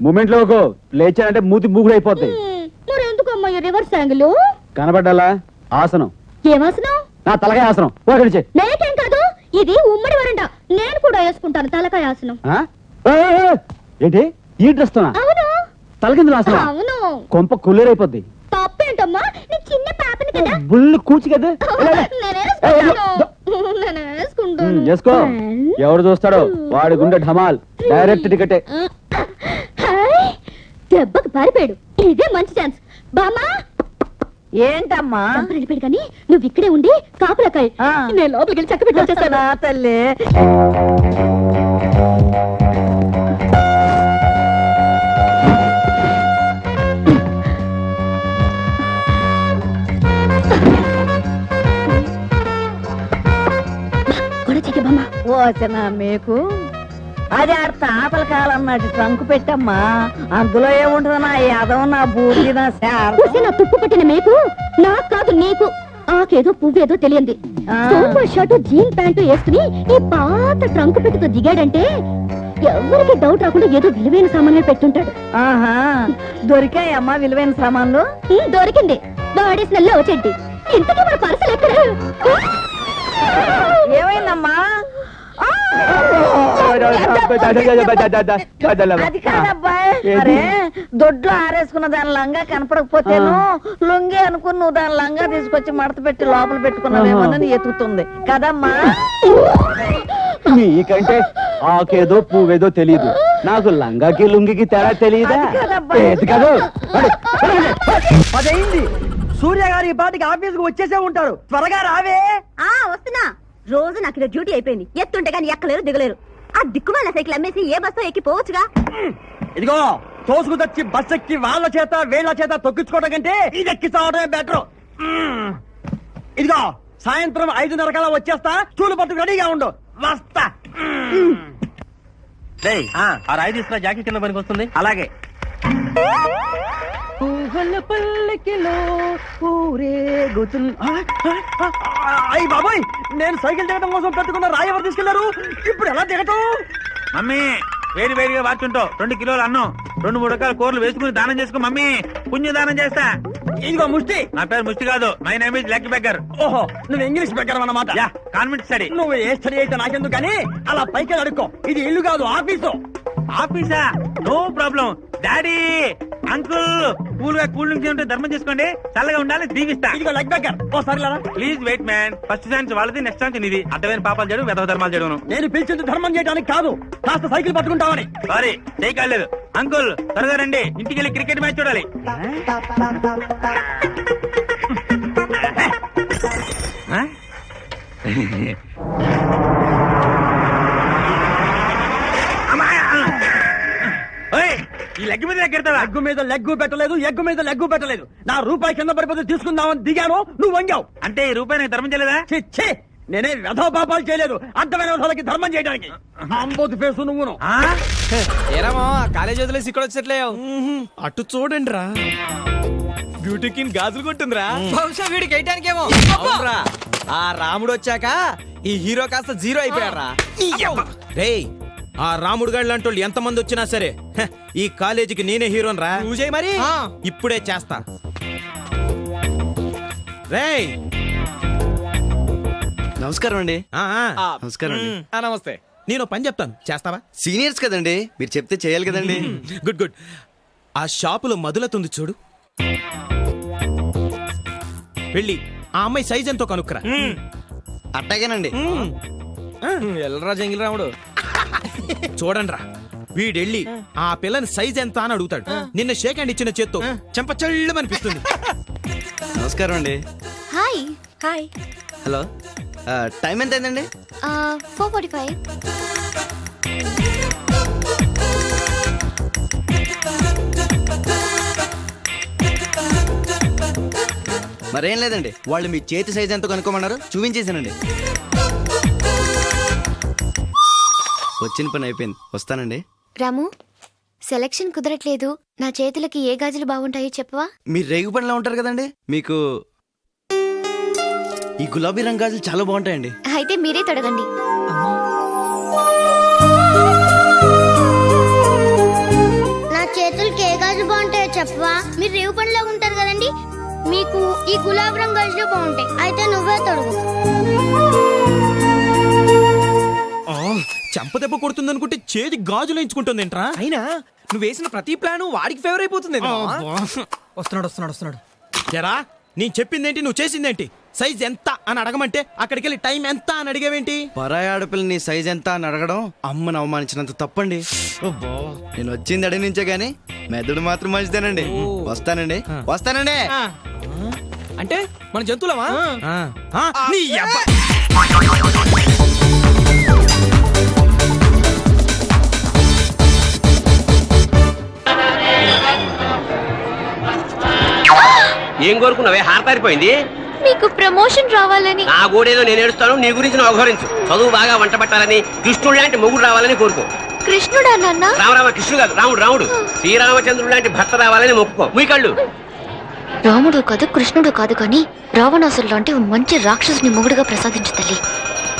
Moment లో లేచానంటే మూతి మూగుడు అయిపోతాయి. మరి ఎందుకు అమ్మాయి రివర్స్ యాంగిల్ కనబడ్డాలా? ఆసనం. ఏమాసనం? నా తలకాయ ఆసనం. నేకేం కాదు, ఇది ఉమ్మడి వరండా. నేను కూడా వేసుకుంటాను తలకాయ ఆసనం. ఏంటి ఈ డ్రెస్ తోనా? అవును. తలకిందులు ఆసనం? అవును. కొంప కుళ్ళేరైపోద్ది. తప్పేంటమ్మా, నేను చిన్న పాపని కదా. బుల్లు కూర్చి కదా. చేసుకో, ఎవరు చూస్తాడో వాడి గుండె ఢమాల్. డైరెక్ట్ టికెటే. దెబ్బకు పారిపోయాడు. ఇదే మంచి ఛాన్స్. బామా ఏంటమ్మా వెళ్ళిపోయాడు కానీ నువ్వు ఇక్కడే ఉండి కాపులకాయ. నేను లోపలికి వెళ్ళి చక్క పెట్టి వచ్చేస్తాను. తల్లి ఓచనా మీకు అది ఆడ తాతల కాలం నాటి ట్రంకు పెట్టమ్మా. అందులో ఏముంటది నా యాదవ నా బూర్ది నా నా తుప్పు పట్టిన మీకు నాకు కాదు నీకు. ఆకేదో పువ్వేదో తెలియంది. సూపర్ షర్ట్ జీన్ ప్యాంటు వేసుకుని ఈ పాత ట్రంకు పెట్టుతో దిగాడంటే ఎవరికి డౌట్ రాకుండా ఏదో విలువైన సామాన్లు పెట్టుంటాడు. ఆహా, దొరికాయమ్మా విలువైన సామాన్లు? దొరికింది. వాడేసిన లో చెడ్డి. ఇంతకీ మన పర్సలు ఎక్కడ? ఏమైందమ్మా? అది కాదబ్బాయి, అరే దొడ్లో ఆరేసుకున్న దాని లంగా కనపడకపోతేను లొంగి అనుకుని నువ్వు దాని లంగా తీసుకొచ్చి మడత పెట్టి లోపల పెట్టుకున్నావేమోనని ఎతుకుతుంది కదమ్మా. నీకంటే ఆకేదో పువ్వేదో తెలియదు, నాకు లంగాకి లుంగికి తేడా తెలియదా? అదైంది. సూర్య గారు ఈ పాటికి ఆఫీస్ కు వచ్చేసే ఉంటారు. త్వరగా రావే. వస్తున్నా. రోజు నాకు ఇక్కడ డ్యూటీ అయిపోయింది. ఎత్తుంటే కానీ ఎక్కలేరు దిగలేరు. ఆ దిక్కుమాల సైకిల్ అమ్మేసి ఏ బస్సు ఎక్కి పోవచ్చుగా. ఇదిగో తోసుకు తెచ్చి బస్ ఎక్కి వాళ్ళ చేత వీళ్ళ చేత తొక్కించుకోవడం కంటే ఇది ఎక్కి చావడమే బెటర్. ఇదిగో సాయంత్రం 5:30 కల్లా వచ్చేస్తా. స్టూలు పట్టుకు రెడీగా ఉండు. వస్తా. ఆ రాయి తీసుకురా, జాకెట్ కింద పనికి వస్తుంది. అలాగే. అయ్యి బాబోయ్, నేను సైకిల్ దిగడం కోసం పెట్టుకున్న రాయి ఎవరు తీసుకెళ్లారు? ఇప్పుడు ఎలా దిగటం? మమ్మీ వేడి వేడిగా వార్చుంటావు 2 కిలోలు అన్నం 2-3 రకాల కూరలు వేసుకుని దానం చేసుకో మమ్మీ. పుణ్య దానం చేస్తా. ఇదిగో ముష్టి. నా పేరు ముష్టి కాదు, my name is leg beggar. ఓహో, నువ్వు ఇంగ్లీష్ బెగ్గర్ అన్నమాట. Convent study. నువ్వు ఏ స్టడీ అయితే నాకెందుకు కానీ అలా పైకి అడుక్కో. ఇది ఇల్లు కాదు, ఆఫీసు. ఆఫీసా? No problem. Daddy uncle cool గా కూల్ డ్రింక్స్ ఉంటే ధర్మం చేసుకోండి, చల్లగా ఉండాలి, దీవిస్తా. ఇదిగో లెగ్ బెగ్గర్. ఓసారి please wait man. First chance వాళ్ళది, నెక్స్ట్ ఛాన్స్ నీది. అర్థమైన పాపాలు చేయడం, వెధవ ధర్మాలు చేయడం. నేను పిలిచింది ధర్మం చేయడానికి కాదు, కాస్త సైకిల్ పట్టుకుంటామని. సారీ, చేయకాలేదు. అంకుల్ త్వరగా రండి, ఇంటికి వెళ్ళి క్రికెట్ మ్యాచ్ చూడాలి. ఈ లెగ్ మీద ఎక్కడతావా? లెగ్గు మీద లెగ్గు పెట్టలేదు, ఎగ్గు మీద లెగ్గు పెట్టలేదు. నా రూపాయి కింద పడిపోతే తీసుకుందామని దిగాను, నువ్వు వంగావు. అంటే ఈ రూపాయి నాకు ధర్మం చేయలేదా? ఛీ, నేనే వెధవ పాపాలు చేయలేదు. అర్థమైన వాళ్ళకి ధర్మం చేయడానికి. అంబోతు ఫేసు నువ్వును. ఏరామా కాలేజ్ వదిలేసి ఇక్కడ వచ్చేట్లే. అటు చూడండి రా, బ్యూటీ కింగ్ గాజులు కొట్టుందిరా. బహుశా వీడికి వేయటానికేమో. ఆ రాముడు వచ్చాక ఈ హీరో కాస్త జీరో అయిపోయారా. రేయ్, ఆ రాముడు గారు లాంటి వాళ్ళు ఎంతమంది వచ్చినా సరే ఈ కాలేజీకి నేనే హీరోన్ రా. మరి ఇప్పుడే చేస్తా. రేయ్ నమస్కారం అండి. నమస్కారం అండి. నమస్తే. నేను పని చెప్తాను, చేస్తావా? సీనియర్స్ కదండి, మీరు చెప్తే చేయాలి కదండి. Good good. ఆ షాపులో మధులతుంది చూడు, వెళ్ళి ఆ అమ్మాయి సైజ్ ఎంతో కనుక్కురా. అట్టాగేనండి. ఎల్రా జంగిల్ రాముడు. చూడండి రా, వీడెళ్ళి ఆ పిల్లని సైజ్ ఎంత అని అడుగుతాడు. నిన్న షేక్ హ్యాండ్ ఇచ్చిన చేత్తో చెంప చల్లమనిపిస్తుంది. నమస్కారం అండి. హాయ్. హాయ్. హలో, టైం ఎంత అయిందండి? 4:45. మరేం లేదండి, వాళ్ళు మీ చేతి సైజ్ ఎంత కనుక్కోమన్నారు, చూపించేసానండి. వచ్చిన పని అయిపోయింది, వస్తానండి. రాము, సెలక్షన్ కుదరట్లేదు. నా చేతులకి ఏ గాజులు బాగుంటాయో చెప్పవా? మీరు రేగు పనిలా ఉంటారు కదండి, మీకు ఈ గులాబీ రంగు గాజులు చాలా బాగుంటాయండి. అయితే మీరే తొడగండి. మీకు ఈ గులాబీ రంగు గాజులు బాగుంటాయి అయితే నువ్వే తొడుగు. చెంపదెబ్బ కొడుతుంది అనుకుంటే చేతి గాజులు ఎంచుకుంటుంది ఏంట్రా? అయినా నువ్వు వేసిన ప్రతి ప్లాన్ వాడికి ఫేవర్ అయిపోతుంది. వస్తున్నాడు. ఎరా నేను చెప్పిందేంటి, నువ్వు చేసిందేంటి? సైజ్ ఎంత అని అడగమంటే అక్కడికి వెళ్ళి టైం ఎంత అని అడిగావేంటి? పరాయి ఆడపిల్ల నీ సైజ్ ఎంత అని అడగడం అమ్మను అవమానించినంత తప్పండి. నేను వచ్చింది అడిగి నుంచే గానీ మెదడు మాత్రం మంచిదేనండి. వస్తానండి. అంటే మన జంతువులమా? నీ అబ్బా. ఏం కోరుకున్నావే? హారతారిపోయింది. మీకు ప్రమోషన్ రావాలని. నా గోడేదో నేను ఏడుస్తాను, నీ గురించి నువ్వు అఘోరించు. చదువు బాగా వంట పట్టాలని, కృష్ణుడు లాంటి మొగుడు రావాలని కోరుకో. కృష్ణుడా నాన్న? రామరామ కృష్ణుడు కాదు, రాముడు. శ్రీరామచంద్రుడు లాంటి భర్త రావాలని మొక్కుకో. మీ కళ్ళు. రాముడు కాదు కృష్ణుడు కాదు కానీ రావణాసురు లాంటి మంచి రాక్షసుని మొగుడుగా ప్రసాదించు తల్లి.